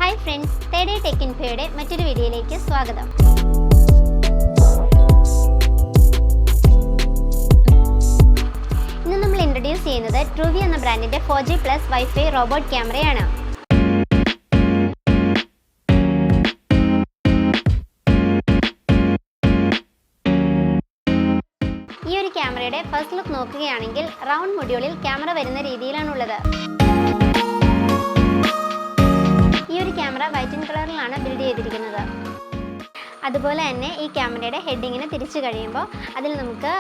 Hi friends, third tech ഇൻഫോയുടെ മറ്റൊരു വീഡിയോയിലേക്ക് സ്വാഗതം. ഇന്ന് നമ്മൾ ഇൻട്രൊഡ്യൂസ് ചെയ്യുന്നത് ട്രൂവി എന്ന ബ്രാൻഡിന്റെ 4G+ വൈഫൈ റോബോട്ട് ക്യാമറയാണ്. ഈ ഒരു ക്യാമറയുടെ ഫസ്റ്റ് ലുക്ക് നോക്കുകയാണെങ്കിൽ റൗണ്ട് മൊഡ്യൂളിൽ ക്യാമറ വരുന്ന രീതിയിലാണുള്ളത്. ഈ ഒരു ക്യാമറ വൈറ്റ് ആൻഡ് കളറിലാണ് ബിൽഡ് ചെയ്തിരിക്കുന്നത്. അതുപോലെ തന്നെ ഈ ക്യാമറയുടെ ഹെഡിങ്ങിന് തിരിച്ചു കഴിയുമ്പോൾ അതിൽ നമുക്ക്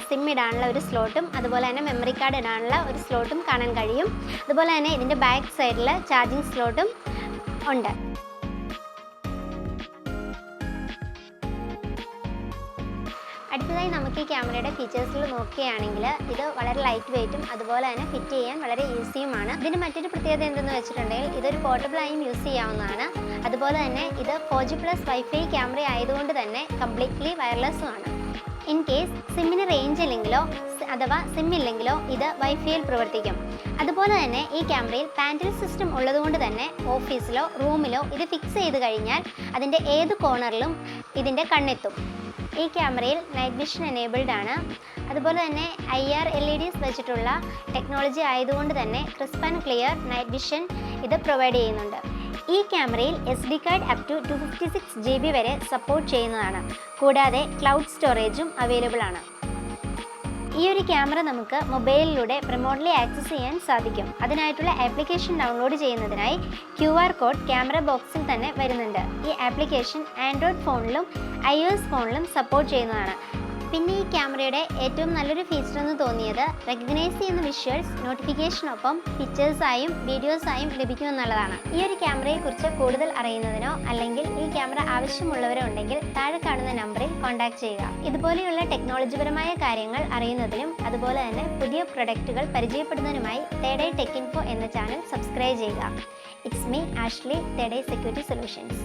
സിം ഇടാനുള്ള ഒരു സ്ലോട്ടും അതുപോലെ തന്നെ മെമ്മറി കാർഡ് ഇടാനുള്ള ഒരു സ്ലോട്ടും കാണാൻ കഴിയും. അതുപോലെ തന്നെ ഇതിൻ്റെ ബാക്ക് സൈഡിൽ ചാർജിങ് സ്ലോട്ടും ഉണ്ട്. അടുത്തതായി നമുക്ക് ഈ ക്യാമറയുടെ ഫീച്ചേഴ്സിൽ നോക്കുകയാണെങ്കിൽ ഇത് വളരെ ലൈറ്റ് വെയ്റ്റും അതുപോലെ തന്നെ ഫിറ്റ് ചെയ്യാൻ വളരെ ഈസിയുമാണ്. ഇതിന് മറ്റൊരു പ്രത്യേകത എന്തെന്ന് വെച്ചിട്ടുണ്ടെങ്കിൽ ഇതൊരു പോർട്ടബിളായും യൂസ് ചെയ്യാവുന്നതാണ്. അതുപോലെ തന്നെ ഇത് 4G+ വൈഫൈ ക്യാമറ ആയതുകൊണ്ട് തന്നെ കംപ്ലീറ്റ്ലി വയർലെസ്സുമാണ്. ഇൻ കേസ് സിമ്മിന് റേഞ്ച് ഇല്ലെങ്കിലോ അഥവാ സിം ഇല്ലെങ്കിലോ ഇത് വൈഫൈയിൽ പ്രവർത്തിക്കും. അതുപോലെ തന്നെ ഈ ക്യാമറയിൽ പാൻഡിൽ സിസ്റ്റം ഉള്ളതുകൊണ്ട് തന്നെ ഓഫീസിലോ റൂമിലോ ഇത് ഫിക്സ് ചെയ്ത് കഴിഞ്ഞാൽ അതിൻ്റെ ഏത് കോർണറിലും ഇതിൻ്റെ കണ്ണെത്തും. ഈ ക്യാമറയിൽ നൈറ്റ് വിഷൻ എനേബിൾഡ് ആണ്. അതുപോലെ തന്നെ IR LEDs വെച്ചിട്ടുള്ള ടെക്നോളജി ആയതുകൊണ്ട് തന്നെ crisp and clear night vision ഇത് പ്രൊവൈഡ് ചെയ്യുന്നുണ്ട്. ഈ ക്യാമറയിൽ SD card up to 256 GB വരെ സപ്പോർട്ട് ചെയ്യുന്നതാണ്. കൂടാതെ ക്ലൗഡ് സ്റ്റോറേജും അവൈലബിൾ ആണ്. ഈ ഒരു ക്യാമറ നമുക്ക് മൊബൈലിലൂടെ റിമോട്ട്ലി ആക്സസ് ചെയ്യാൻ സാധിക്കും. അതിനായിട്ടുള്ള ആപ്ലിക്കേഷൻ ഡൗൺലോഡ് ചെയ്യുന്നതിനായി QR കോഡ് ക്യാമറ ബോക്സിൽ തന്നെ വരുന്നുണ്ട്. ഈ ആപ്ലിക്കേഷൻ ആൻഡ്രോയിഡ് ഫോണിലും iOS ഫോണിലും സപ്പോർട്ട് ചെയ്യുന്നതാണ്. പിന്നെ ഈ ക്യാമറയുടെ ഏറ്റവും നല്ലൊരു ഫീച്ചർ എന്ന് തോന്നിയത് റെക്കഗ്നൈസ് ചെയ്യുന്ന വിഷ്വൽസ് നോട്ടിഫിക്കേഷനൊപ്പം പിക്ചേഴ്സായും വീഡിയോസായും ലഭിക്കുമെന്നുള്ളതാണ്. ഈ ഒരു ക്യാമറയെക്കുറിച്ച് കൂടുതൽ അറിയുന്നതിനോ അല്ലെങ്കിൽ ഈ ക്യാമറ ആവശ്യമുള്ളവരോ ഉണ്ടെങ്കിൽ താഴെ കാണുന്ന നമ്പറിൽ കോൺടാക്ട് ചെയ്യുക. ഇതുപോലെയുള്ള ടെക്നോളജിപരമായ കാര്യങ്ങൾ അറിയുന്നതിനും അതുപോലെ തന്നെ പുതിയ പ്രൊഡക്റ്റുകൾ പരിചയപ്പെടുന്നതിനുമായി തേർഡ് ടെക് ഇൻഫോ എന്ന ചാനൽ സബ്സ്ക്രൈബ് ചെയ്യുക. It's me Ashley, third security solutions.